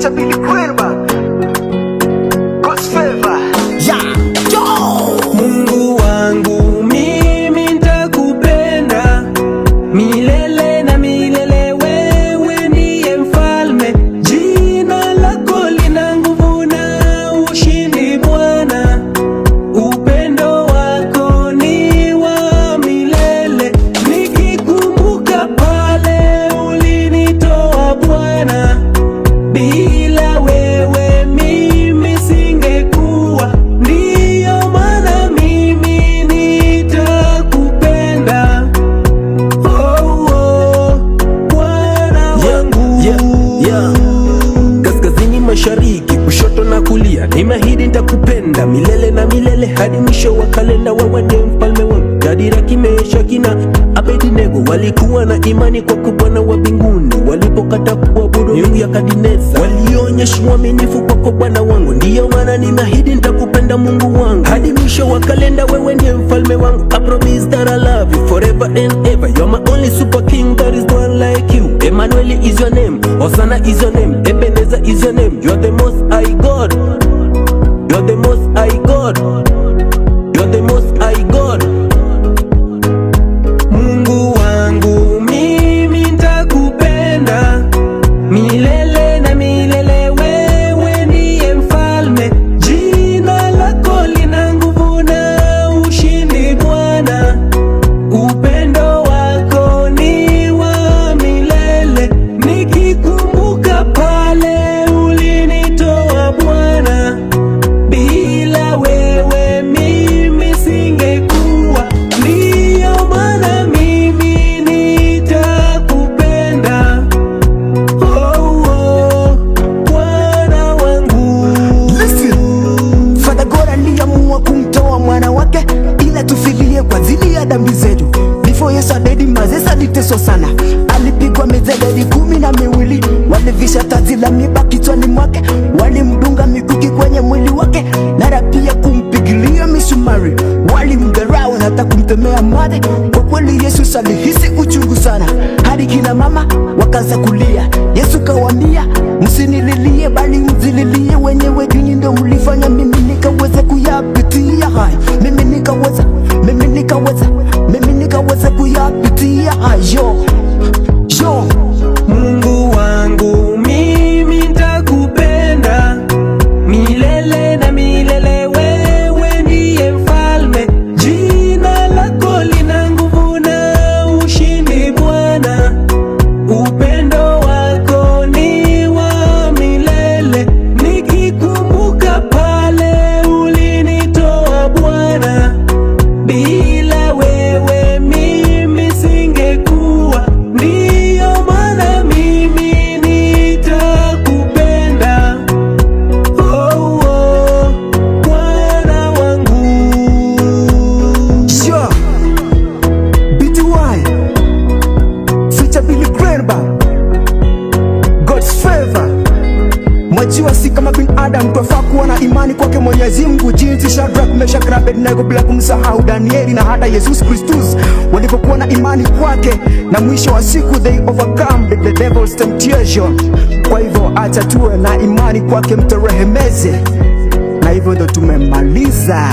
feature Billy Quenba, God's favor. Yeah, yo! Mungu wangu mimi nitakupenda milele na milele, wewe ndiye mfalme, jina lako lina nguvu na ushindi Bwana, upendo wako ni wa milele, nikikumbuka pale ulinitoa Bwana, bila wewe mimi singekuwa, ndiyo maana mimi nitakupenda. Bwana wangu. Kaskazini, mashariki, kushoto na kulia, nimeahidi nitakupenda milele na milele, hadi mwisho wa kalenda. Wewe ndiye mfalme wangu. Shadraka, Meshaki na Abednego walikuwa na imani kwako Bwana wa mbinguni, walipokata kuabudu miungu ya Nebukadneza, walionyesha uaminifu kwako Bwana wangu. Ndiyo maana nimeahidi nitakupenda Mungu wangu, hadi mwisho wa kalenda. Wewe ndiye mfalme wangu. I promise that I love you forever and ever. You're my only super king, there is no one like you. Emmanuel is your name, Hosanna is your name, Ebenezer is your name. You're the most high God. You're the most high God. You're the most high God. Mungu wangu mimi nitakupenda milele na milele, wewe ndiye mfalme, jina lako lina nguvu na ushindi Bwana, upendo wako ni wa milele, nikikumbuka pale ulinitoa Bwana, bila wewe mimi singekuwa, ndiyo maana mimi nitakupenda. Bwana wangu. Listen, Father God aliamua kumtoa mwana wake ila tufilie kwa ajili ya dhambi zetu. Before Yesu adedi mazesa aliteswa sana, alipigwa mijeledi 12, walivisha taji la miiba kichwani mwake, walimdunga mikuki kwenye mwili wake, na pia kumpigilia misumari, walimdharau na hata kumtemea mate. Kwa kweli Yesu alihisi uchungu sana, hadi kina mama wakaanza kulia. Yesu kawaambia, msinililie bali mzililie wenyewe, nyinyi ndio mlifanya mimi nikaweza kuyapitia haya, mimi nikaweza kuyapitia hayo. Mungu wangu mimi nitakupenda milele na milele, wewe ndiye mfalme, jina lako lina nguvu na ushindi Bwana, upendo wako ni wa milele, nikikumbuka pale ulinitoa Bwana, bila wewe mimi singekuwa, ndiyo maana mimi nitakupenda. Bwana wangu. Sure. BTY feature Billy Quenba, God's favor. Mwajua si kama binadamu twafaa kuwa na imani kwake Mwenyezi Mungu, jinsi Shadraka, Meshaki na Abednego, bila kumsahau Danieli na hata Yesus Kristus walipokuwa na imani kwake, na mwisho wa siku they overcome the devil's temptation. Kwa hivyo acha tuwe na imani kwake, mterehemeze, na hivyo ndo tumemaliza.